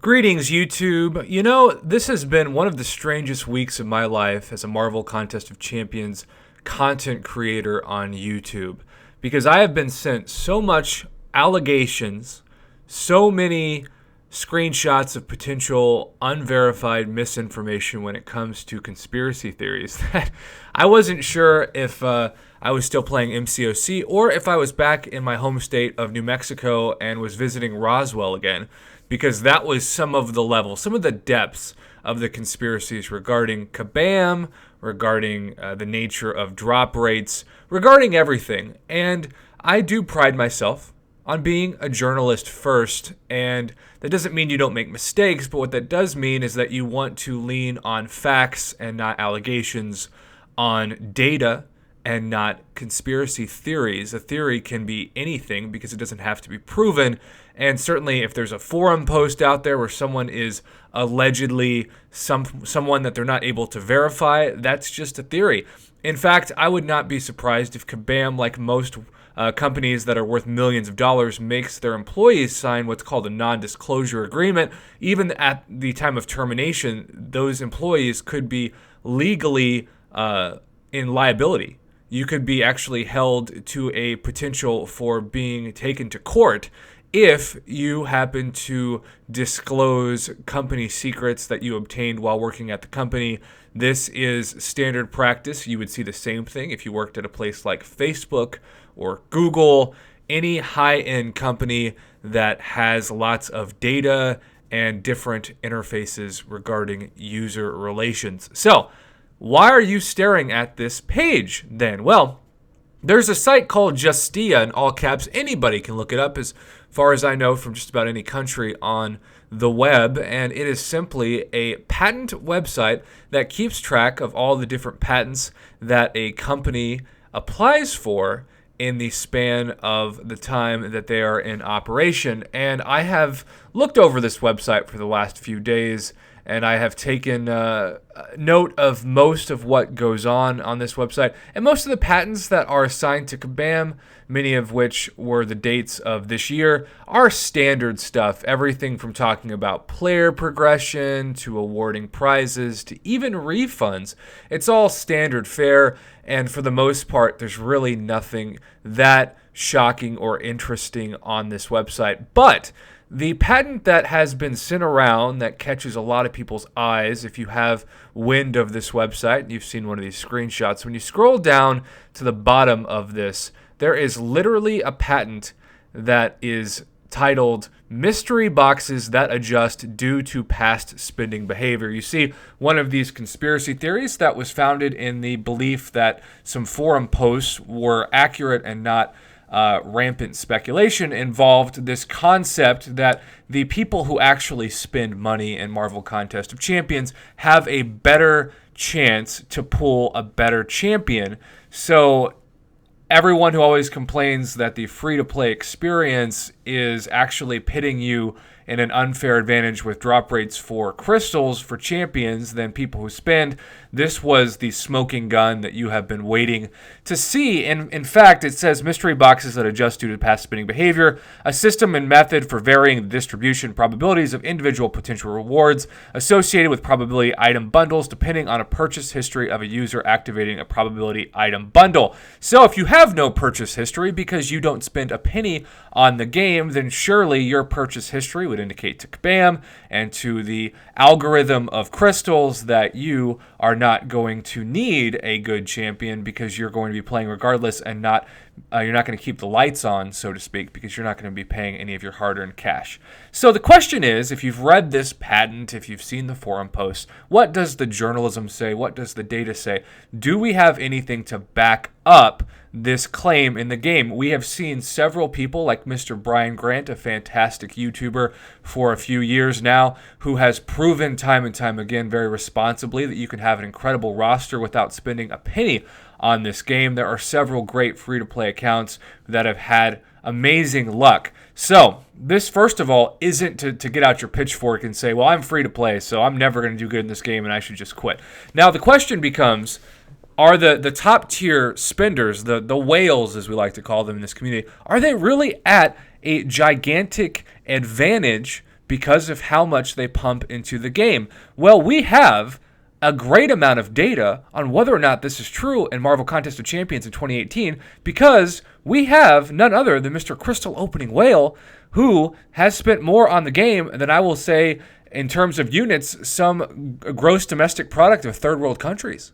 Greetings, YouTube. This has been one of the strangest weeks of my life as a Marvel Contest of Champions content creator on YouTube, because I have been sent so much allegations, so many screenshots of potential unverified misinformation when it comes to conspiracy theories that I wasn't sure if I was still playing MCOC or if I was back in my home state of New Mexico and was visiting Roswell again, because that was some of the levels, some of the depths of the conspiracies regarding Kabam, regarding the nature of drop rates, regarding everything. And I do pride myself on being a journalist first, and that doesn't mean you don't make mistakes, but what that does mean is that you want to lean on facts and not allegations, on data and not conspiracy theories. A theory can be anything because it doesn't have to be proven, and certainly if there's a forum post out there where someone is allegedly someone that they're not able to verify, that's just a theory. In fact, I would not be surprised if Kabam, like most companies that are worth millions of dollars, makes their employees sign what's called a non-disclosure agreement. Even at the time of termination, those employees could be legally in liability. You could be actually held to a potential for being taken to court if you happen to disclose company secrets that you obtained while working at the company. This is standard practice. You would see the same thing if you worked at a place like Facebook or Google, any high-end company that has lots of data and different interfaces regarding user relations. So, why are you staring at this page then? Well, there's a site called Justia, in all caps. Anybody can look it up, as far as I know, from just about any country on the web, and it is simply a patent website that keeps track of all the different patents that a company applies for in the span of the time that they are in operation. And I have looked over this website for the last few days, and I have taken note of most of what goes on this website. And most of the patents that are assigned to Kabam, many of which were the dates of this year, are standard stuff. Everything from talking about player progression to awarding prizes to even refunds. It's all standard fare, and for the most part, there's really nothing that shocking or interesting on this website. But the patent that has been sent around that catches a lot of people's eyes, if you have wind of this website and you've seen one of these screenshots, when you scroll down to the bottom of this, there is literally a patent that is titled Mystery Boxes That Adjust Due to Past Spending Behavior. You see, one of these conspiracy theories that was founded in the belief that some forum posts were accurate and not rampant speculation involved this concept that the people who actually spend money in Marvel Contest of Champions have a better chance to pull a better champion. So everyone who always complains that the free-to-play experience is actually pitting you in an unfair advantage with drop rates for crystals for champions than people who spend, this was the smoking gun that you have been waiting to see. And in fact, it says mystery boxes that adjust due to past spending behavior, a system and method for varying the distribution probabilities of individual potential rewards associated with probability item bundles depending on a purchase history of a user activating a probability item bundle. So if you have no purchase history because you don't spend a penny on the game, then surely your purchase history would indicate to Kabam and to the algorithm of crystals that you are not going to need a good champion because you're going to be playing regardless, and you're not going to keep the lights on, so to speak, because you're not going to be paying any of your hard-earned cash. So the question is, if you've read this patent, if you've seen the forum posts, what does the journalism say? What does the data say? Do we have anything to back up this claim in the game? We have seen several people like Mr. Brian Grant, a fantastic YouTuber for a few years now, who has proven time and time again very responsibly that you can have an incredible roster without spending a penny on this game. There are several great free-to-play accounts that have had amazing luck. So this, first of all, isn't to get out your pitchfork and say, well, I'm free to play, so I'm never going to do good in this game and I should just quit. Now the question becomes, are the top tier spenders, the whales as we like to call them in this community, are they really at a gigantic advantage because of how much they pump into the game. Well, we have a great amount of data on whether or not this is true in Marvel Contest of Champions in 2018 because we have none other than Mr. Crystal Opening Whale, who has spent more on the game than I will say in terms of units some gross domestic product of third world countries.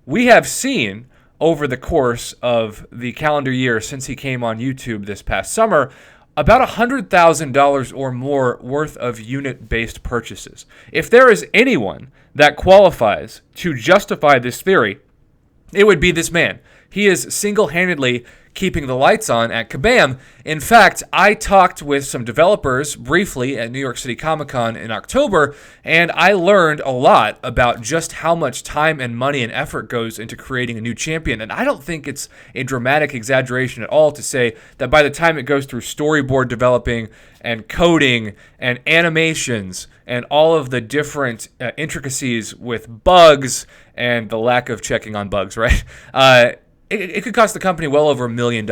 We have seen over the course of the calendar year since he came on YouTube this past summer about $100,000 or more worth of unit-based purchases. If there is anyone that qualifies to justify this theory, it would be this man. He is single-handedly keeping the lights on at Kabam. In fact, I talked with some developers briefly at New York City Comic-Con in October, and I learned a lot about just how much time and money and effort goes into creating a new champion. And I don't think it's a dramatic exaggeration at all to say that by the time it goes through storyboard developing and coding and animations and all of the different intricacies with bugs and the lack of checking on bugs, right? It could cost the company well over $1 million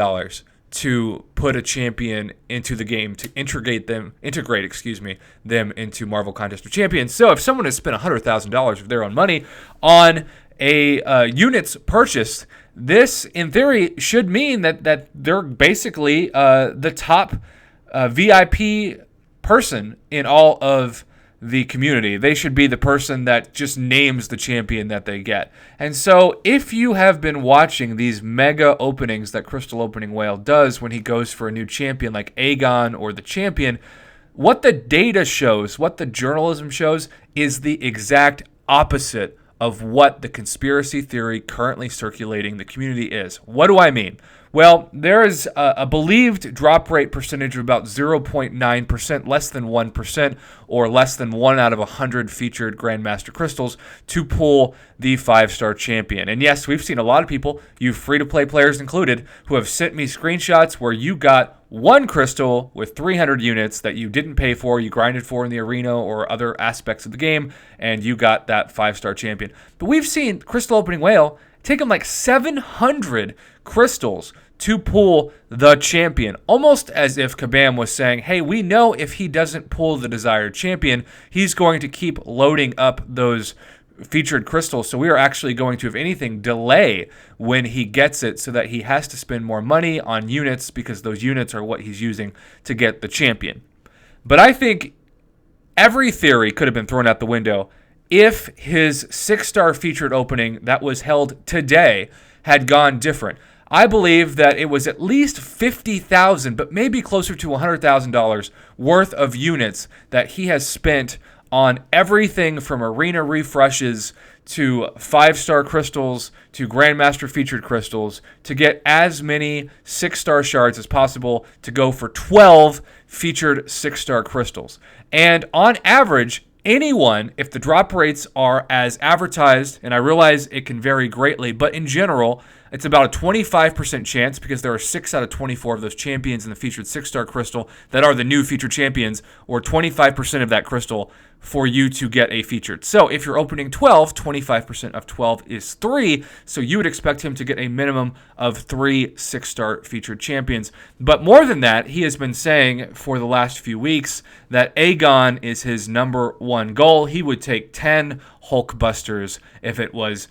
to put a champion into the game, to integrate them into Marvel Contest of Champions. So if someone has spent $100,000 of their own money on a units purchased, this in theory should mean that they're basically the top VIP person in all of the community. They should be the person that just names the champion that they get. And so if you have been watching these mega openings that Crystal Opening Whale does when he goes for a new champion like Aegon or the champion, what the data shows, what the journalism shows, is the exact opposite of what the conspiracy theory currently circulating the community is. What do I mean? Well, there is a believed drop rate percentage of about 0.9%, less than 1%, or less than 1 out of 100 featured Grandmaster Crystals to pull the 5-star champion. And yes, we've seen a lot of people, you free-to-play players included, who have sent me screenshots where you got one crystal with 300 units that you didn't pay for, you grinded for in the arena or other aspects of the game, and you got that 5-star champion. But we've seen Crystal Opening Whale take him like 700 crystals to pull the champion, almost as if Kabam was saying, hey, we know if he doesn't pull the desired champion, he's going to keep loading up those featured crystals, so we are actually going to, if anything, delay when he gets it so that he has to spend more money on units because those units are what he's using to get the champion. But I think every theory could have been thrown out the window if his 6-star featured opening that was held today had gone different. I believe that it was at least $50,000, but maybe closer to $100,000 worth of units that he has spent on everything from arena refreshes to 5-star crystals to Grandmaster featured crystals to get as many 6-star shards as possible to go for 12 featured 6-star crystals. And on average, anyone, if the drop rates are as advertised, and I realize it can vary greatly, but in general, it's about a 25% chance because there are 6 out of 24 of those champions in the featured 6-star crystal that are the new featured champions, or 25% of that crystal for you to get a featured. So if you're opening 12, 25% of 12 is 3, so you would expect him to get a minimum of 3 6-star featured champions. But more than that, he has been saying for the last few weeks that Aegon is his number one goal. He would take 10 Hulkbusters if it was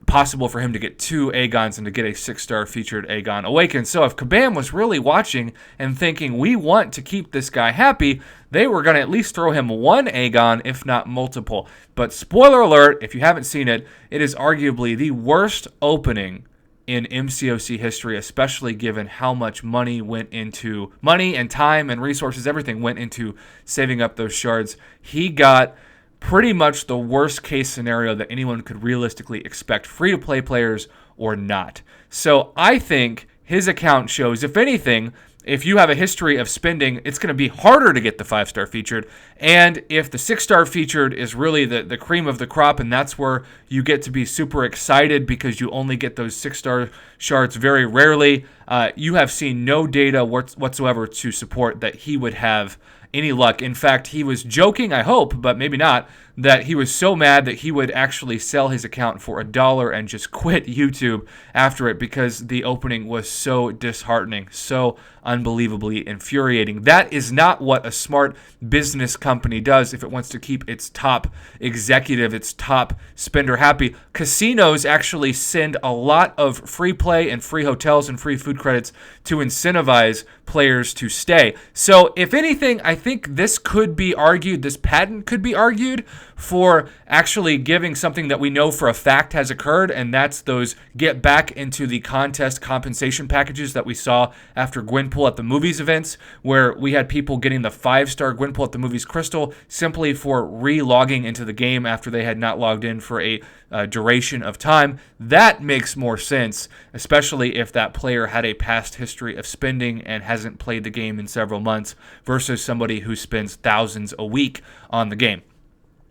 possible for him to get 2 Aegons and to get a 6-star featured Aegon Awakened. So if Kabam was really watching and thinking, we want to keep this guy happy, they were going to at least throw him 1 Aegon, if not multiple. But spoiler alert, if you haven't seen it, it is arguably the worst opening in MCOC history, especially given how much money and time and resources, everything went into saving up those shards. He got pretty much the worst case scenario that anyone could realistically expect, free-to-play players or not. So I think his account shows, if anything, if you have a history of spending, it's going to be harder to get the 5-star featured. And if the 6-star featured is really the cream of the crop, and that's where you get to be super excited because you only get those 6-star shards very rarely, you have seen no data whatsoever to support that he would have any luck. In fact, he was joking, I hope, but maybe not, that he was so mad that he would actually sell his account for $1 and just quit YouTube after it because the opening was so disheartening, so unbelievably infuriating. That is not what a smart business company does if it wants to keep its top executive, its top spender happy. Casinos actually send a lot of free play and free hotels and free food credits to incentivize players to stay. So if anything, I think this could be argued, this patent could be argued for actually giving something that we know for a fact has occurred, and that's those get back into the contest compensation packages that we saw after Gwenpool at the Movies events, where we had people getting the 5-star Gwenpool at the Movies crystal simply for re-logging into the game after they had not logged in for a duration of time. That makes more sense, especially if that player had a past history of spending and hasn't played the game in several months versus somebody who spends thousands a week on the game.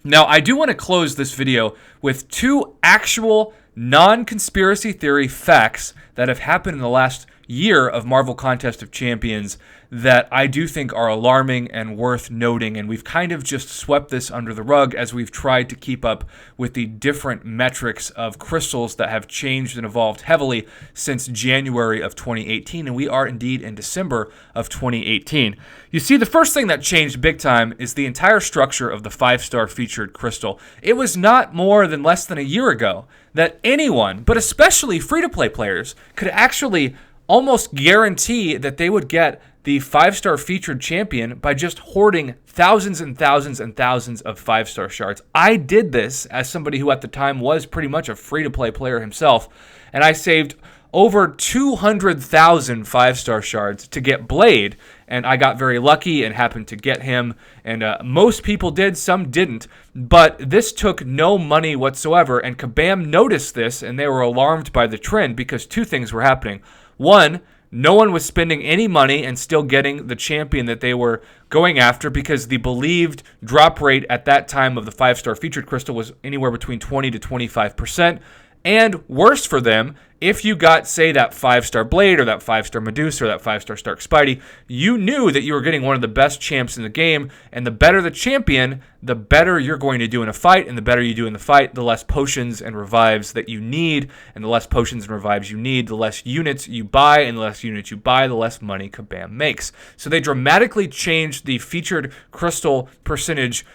Now, I do want to close this video with 2 actual non-conspiracy theory facts that have happened in the last year of Marvel Contest of Champions that I do think are alarming and worth noting, and we've kind of just swept this under the rug as we've tried to keep up with the different metrics of crystals that have changed and evolved heavily since January of 2018, and we are indeed in December of 2018. You see, the first thing that changed big time is the entire structure of the 5-star featured crystal. It was not more than less than a year ago that anyone, but especially free-to-play players, could actually almost guarantee that they would get the 5-star featured champion by just hoarding thousands and thousands and thousands of 5-star shards. I did this as somebody who at the time was pretty much a free-to-play player himself, and I saved over 200,000 5-star shards to get Blade, and I got very lucky and happened to get him, and most people did, some didn't, but this took no money whatsoever, and Kabam noticed this, and they were alarmed by the trend because 2 things were happening. One, no one was spending any money and still getting the champion that they were going after because the believed drop rate at that time of the 5-star featured crystal was anywhere between 20 to 25%. And worse for them, if you got, say, that 5-star Blade or that 5-star Medusa or that 5-star Stark Spidey, you knew that you were getting one of the best champs in the game, and the better the champion, the better you're going to do in a fight, and the better you do in the fight, the less potions and revives that you need, and the less potions and revives you need, the less units you buy, and the less units you buy, the less money Kabam makes. So they dramatically changed the featured crystal percentage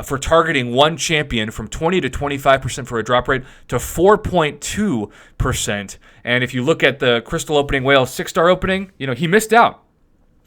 for targeting one champion from 20 to 25% for a drop rate to 4.2%. And if you look at the Crystal Opening Whale 6-star opening, he missed out.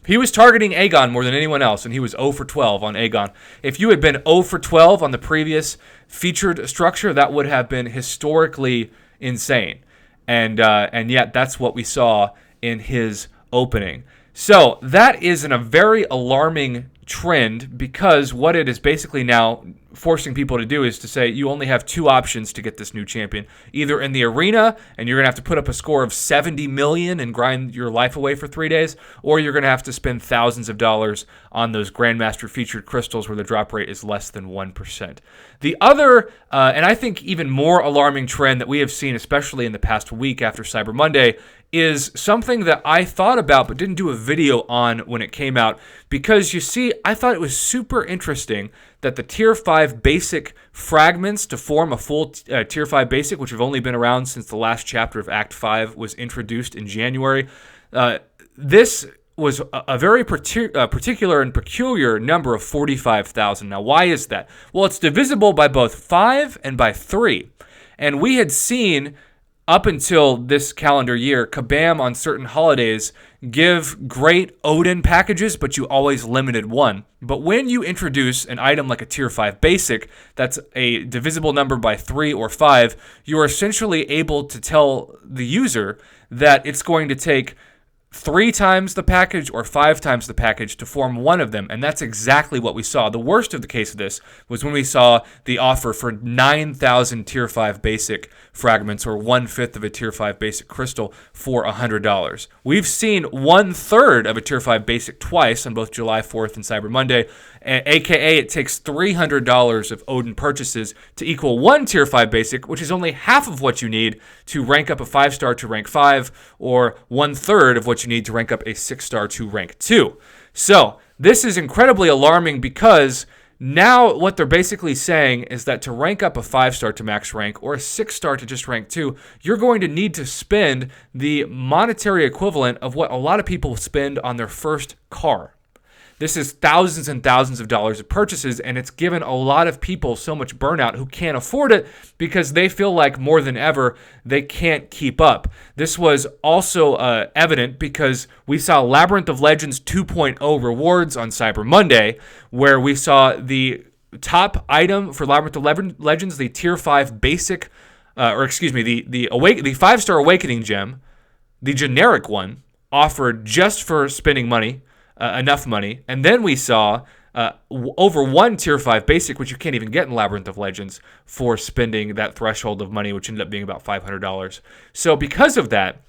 He was targeting Aegon more than anyone else, and he was 0 for 12 on Aegon. If you had been 0 for 12 on the previous featured structure, that would have been historically insane. And yet that's what we saw in his opening. So that is a very alarming trend because what it is basically now forcing people to do is to say you only have 2 options to get this new champion. Either in the arena, and you're going to have to put up a score of 70 million and grind your life away for 3 days, or you're going to have to spend thousands of dollars on those Grandmaster featured crystals where the drop rate is less than 1%. The other, and I think even more alarming trend that we have seen, especially in the past week after Cyber Monday, is something that I thought about but didn't do a video on when it came out because, you see, I thought it was super interesting that the Tier 5 basic fragments to form a full Tier 5 basic, which have only been around since the last chapter of Act 5 was introduced in January, this was a very particular and peculiar number of 45,000. Now, why is that? Well, it's divisible by both 5 and by 3. And we had seen up until this calendar year, Kabam on certain holidays give great Odin packages, but you always limited one. But when you introduce an item like a Tier 5 Basic that's a divisible number by 3 or 5, you're essentially able to tell the user that it's going to take 3 times the package or 5 times the package to form one of them, and that's exactly what we saw. The worst of the case of this was when we saw the offer for 9,000 Tier 5 Basic fragments, or 1/5 of a Tier 5 Basic crystal for $100. We've seen 1/3 of a Tier 5 Basic twice on both July 4th and Cyber Monday, aka it takes $300 of Odin purchases to equal 1 Tier 5 Basic, which is only half of what you need to rank up a 5-star to rank 5, or 1/3 of what you need to rank up a 6-star to rank 2. So this is incredibly alarming because Now, what they're basically saying is that to rank up a 5-star to max rank or a 6-star to just rank 2, you're going to need to spend the monetary equivalent of what a lot of people spend on their first car. This is thousands and thousands of dollars of purchases, and it's given a lot of people so much burnout who can't afford it because they feel like more than ever they can't keep up. This was also evident because we saw Labyrinth of Legends 2.0 rewards on Cyber Monday, where we saw the top item for Labyrinth of Legends, the Tier 5 basic, the 5-star Awakening gem, the generic one, offered just for spending money. Enough money. And then we saw over one Tier 5 basic, which you can't even get in Labyrinth of Legends, for spending that threshold of money, which ended up being about $500. So because of that,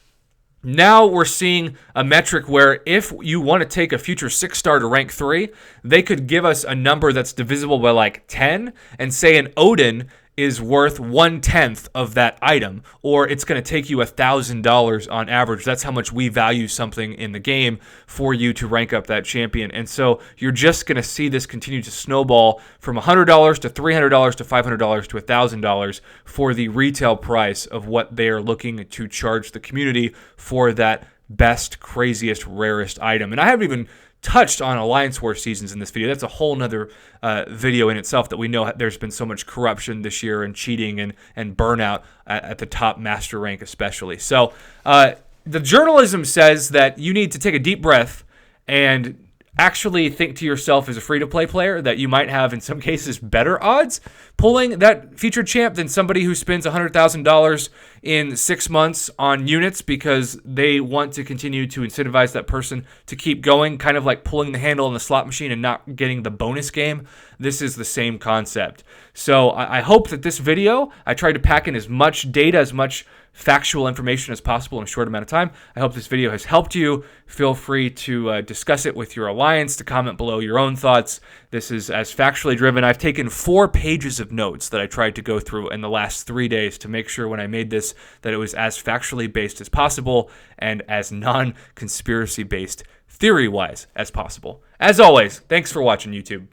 now we're seeing a metric where if you want to take a future 6-star to rank 3, they could give us a number that's divisible by like 10 and say an Odin is worth 1/10 of that item, or it's going to take you $1,000 on average. That's how much we value something in the game for you to rank up that champion. And so you're just going to see this continue to snowball from $100 to $300 to $500 to $1,000 for the retail price of what they are looking to charge the community for that best, craziest, rarest item. And I haven't even touched on Alliance War seasons in this video. That's a whole nother video in itself, that we know there's been so much corruption this year and cheating and burnout at the top master rank especially. So the journalism says that you need to take a deep breath and actually think to yourself as a free-to-play player that you might have, in some cases, better odds pulling that featured champ than somebody who spends $100,000 in 6 months on units because they want to continue to incentivize that person to keep going, kind of like pulling the handle on the slot machine and not getting the bonus game. This is the same concept. So I hope that this video, I tried to pack in as much data, as much factual information as possible in a short amount of time. I hope this video has helped you. Feel free to discuss it with your alliance, to comment below your own thoughts. This is as factually driven. I've taken 4 pages of notes that I tried to go through in the last 3 days to make sure when I made this that it was as factually based as possible and as non-conspiracy based theory-wise as possible. As always, thanks for watching, YouTube.